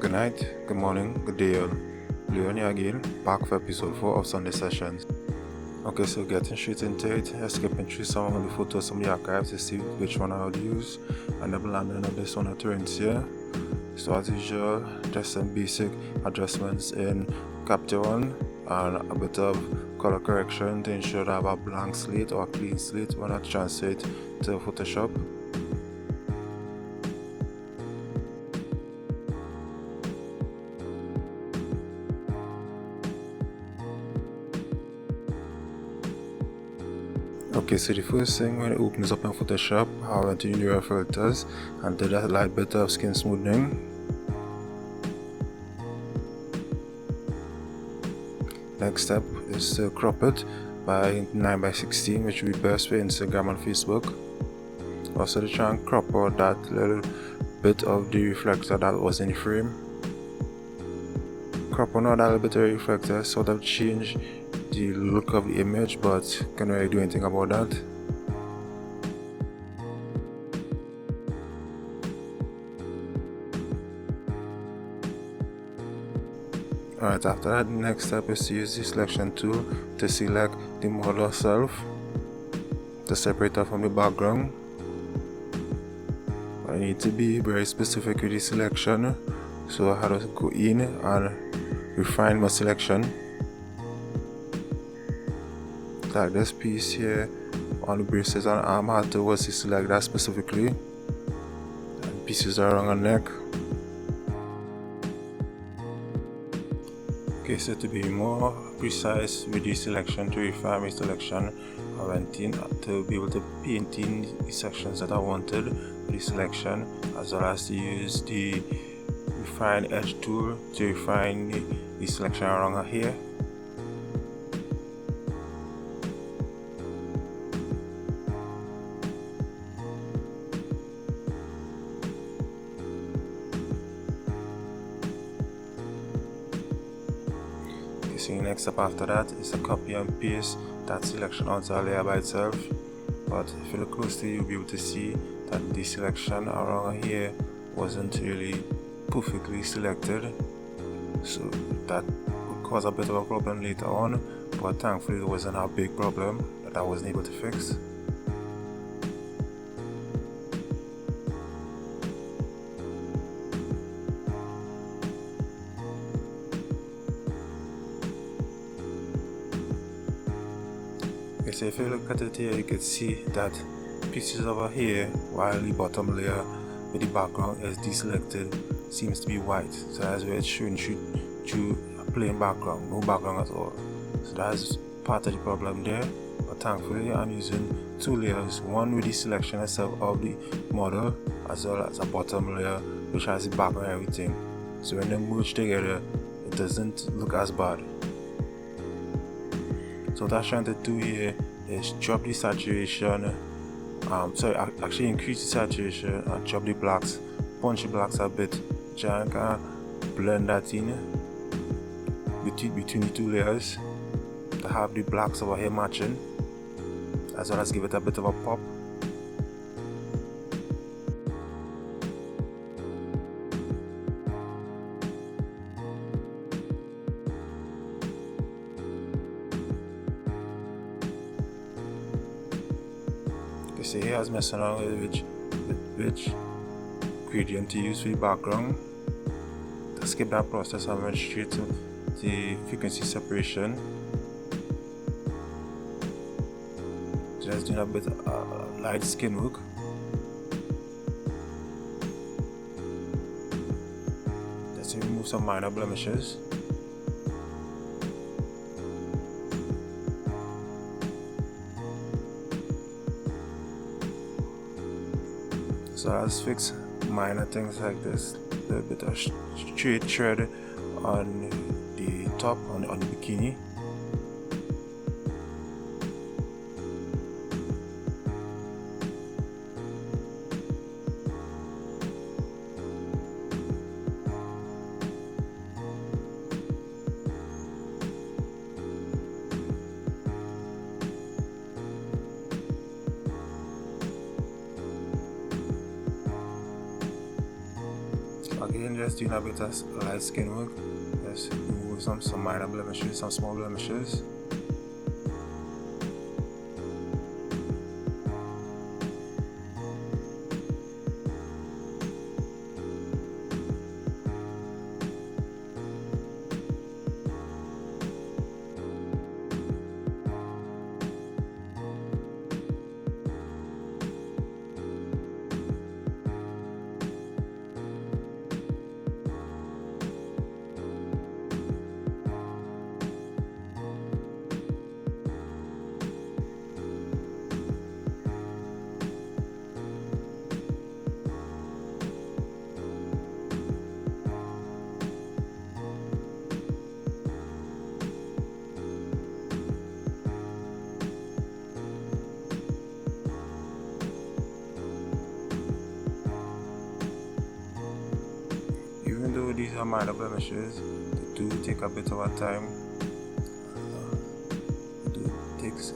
Good night, good morning, good day all. Leon here again, back for episode 4 of Sundae Sessions. Okay, so getting straight into it, skipping through some of the photos from the archives to see which one I would use, and then landing on this one at turns here. So as usual, just some basic adjustments in Capture One and a bit of color correction to ensure that I have a blank slate or a clean slate when I transfer it to Photoshop. Okay, so the first thing when it opens up in Photoshop, I went to Neural Filters and did a light bit of skin smoothing. Next step is to crop it by 9:16, which will be best for Instagram and Facebook. Also to try and crop out that little bit of the reflector that was in the frame. Cropping out that little bit of the reflector sort of change the look of the image, but can't really do anything about that. Alright, after that, the next step is to use the selection tool to select the model itself, to separate her from the background. I need to be very specific with the selection, so I had to go in and refine my selection. Like this piece here on the braces and arm, I had to select that specifically, and pieces around her neck. Okay, so to be more precise with the selection, to refine my selection, I went in to be able to paint in the sections that I wanted with the selection, as well as to use the refine edge tool to refine the selection around her hair. So the next step after that is to copy and paste that selection onto a layer by itself. But if you look closely, you'll be able to see that the selection around here wasn't really perfectly selected, so that would cause a bit of a problem later on, but thankfully it wasn't a big problem that I wasn't able to fix. So if you look at it here, you can see that pieces over here, while the bottom layer with the background is deselected, seems to be white. So that's where it's showing through a plain background, no background at all. So that's part of the problem there. But thankfully I'm using two layers, one with the selection itself of the model, as well as a bottom layer which has the background and everything. So when they merge together, it doesn't look as bad. So what I'm trying to do here is drop the saturation, actually increase the saturation and drop the blacks, punch the blacks a bit, try and kind of blend that in between the two layers to have the blacks over here matching, as well as give it a bit of a pop. So here I was messing around with which gradient to use for the background. To skip that process, I went straight to the frequency separation. Just doing a bit of light skin work. Just to remove some minor blemishes. So I'll fix minor things like this, a little bit of straight thread on the top, on the bikini. Again, just doing a bit of light skin work. Just remove some minor blemishes, some small blemishes. Even though these are minor blemishes, they do take a bit of a time. It do takes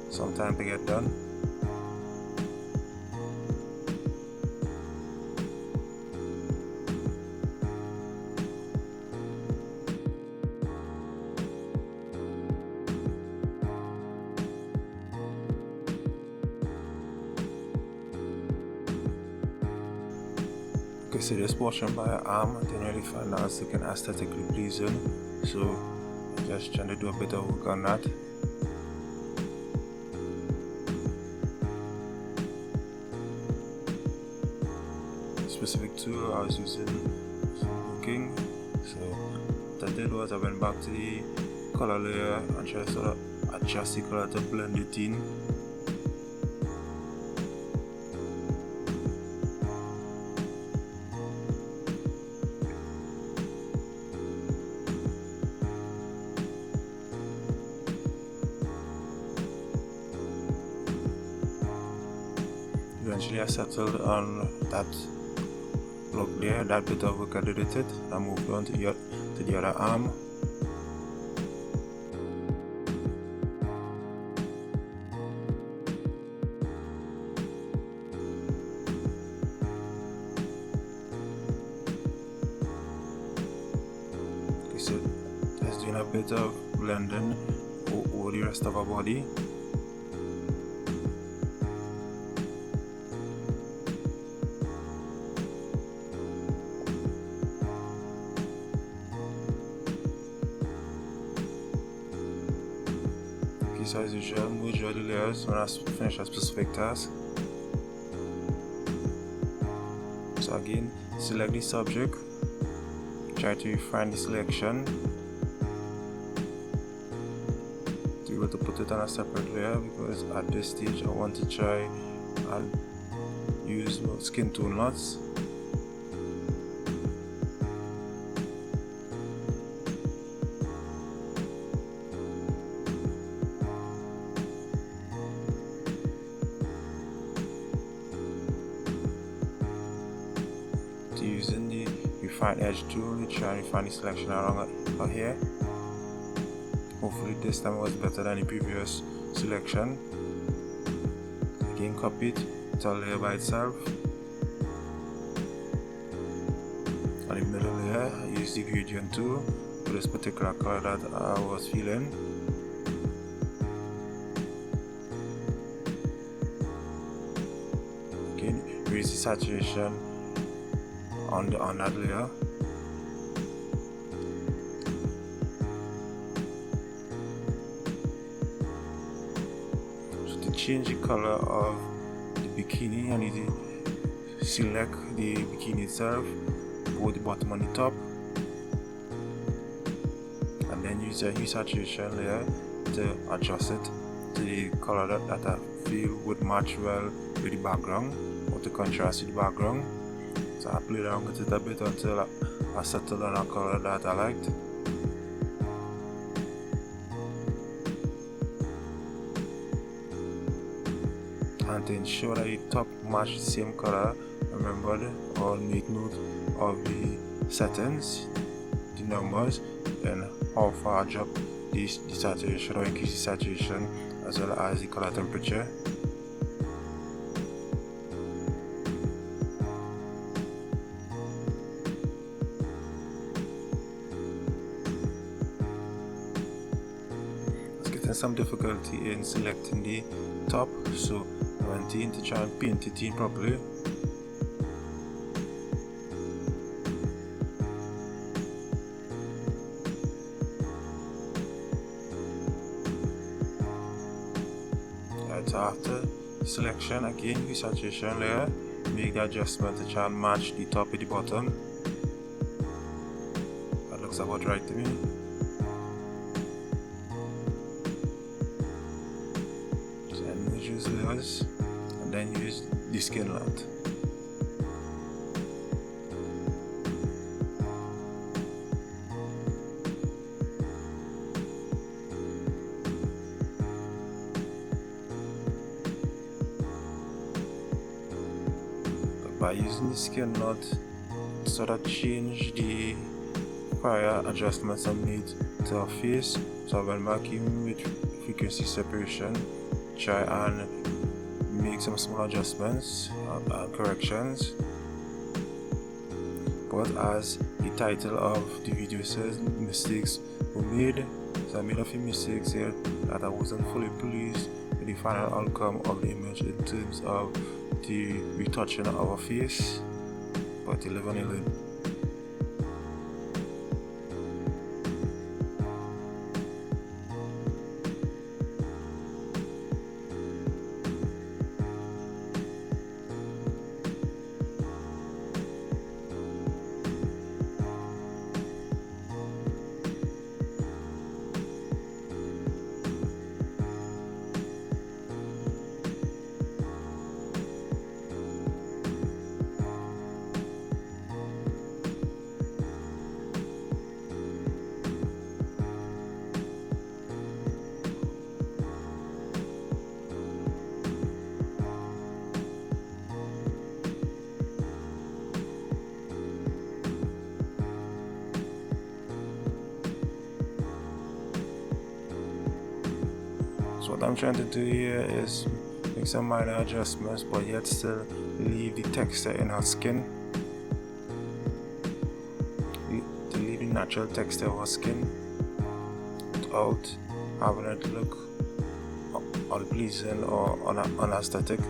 some time to get done. Okay, so this portion by your arm, I didn't really find out it's looking aesthetically pleasing, so I'm just trying to do a bit of work on that. Specific tool I was using for working, so what I did was I went back to the color layer and tried to sort of adjust the color to blend it in. Eventually I settled on that look there, that bit of work I did with it. I moved on to the other arm. Okay, so just doing a bit of blending over the rest of our body. So as usual, merge all the layers when I finish a specific task. So again, select the subject, try to refine the selection, to be able to put it on a separate layer, because at this stage I want to try and use skin tone knots. Using the refine edge tool to try and refine the selection along here. Hopefully this time was better than the previous selection. Again, copy it to a layer by itself. On the middle layer, I use the gradient tool for this particular color that I was feeling. Again, raise the saturation on that layer. So to change the color of the bikini, I need to select the bikini itself, both the bottom and the top, and then use a hue saturation layer to adjust it to the color that I feel would match well with the background, or to contrast with the background. So I played around with it a bit until I settled on a color that I liked. And to ensure that the top match the same color, remember, or make note of the settings, the numbers, and how far I drop the saturation or increase the saturation, as well as the color temperature. some difficulty in selecting the top, so I went in to try and paint it in properly. Right, after selection, again use saturation layer, make the adjustment to try and match the top with the bottom. That looks about right to me. Then use layers and then use the skin length. By using the skin knot, sort of change the prior adjustments I made to our face. So I went back in with frequency separation, try and make some small adjustments and corrections. But as the title of the video says, mistakes were made. So I made a few mistakes here that I wasn't fully pleased with the final outcome of the image in terms of the retouching of our face, but you live on a lid. So what I'm trying to do here is make some minor adjustments, but yet still leave the texture in our skin, to leave the natural texture of our skin without having it look unpleasing or unaesthetic.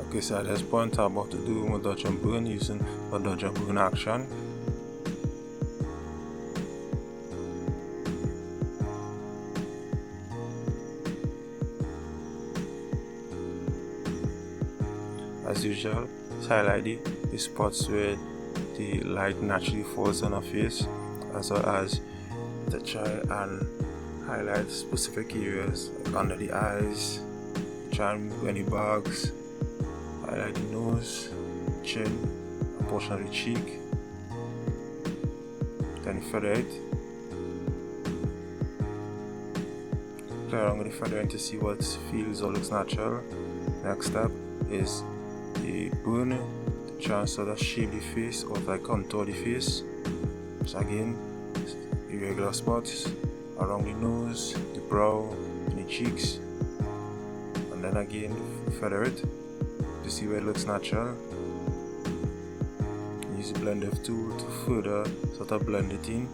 Okay, so at this point I'm about to do my dodge and burn using a dodge and burn action. As usual, highlight the spots where the light naturally falls on our face, as well as to try and highlight specific areas like under the eyes, try and remove any bags. Highlight the nose, chin, a portion of the cheek, then feather it. Play around with the feathering to see what feels or looks natural. Next step is the burn, to try and sort of shape the face or like contour the face. So again, irregular spots around the nose, the brow, and the cheeks, and then again feather it to see where it looks natural. Use the blender tool to further sort of blend it in.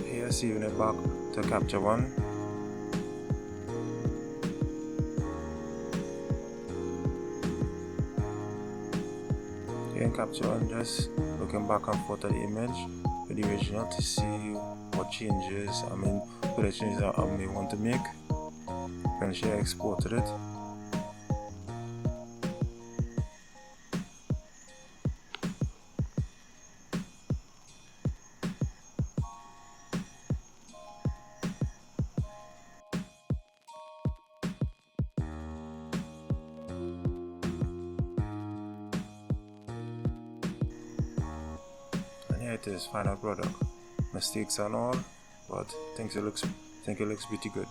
Here, saving it back to capture one. In capture one, just looking back and forth at the image with the original to see what changes, what changes I may want to make. Eventually I exported it. here it is, final product. Mistakes and all, but think it looks pretty good.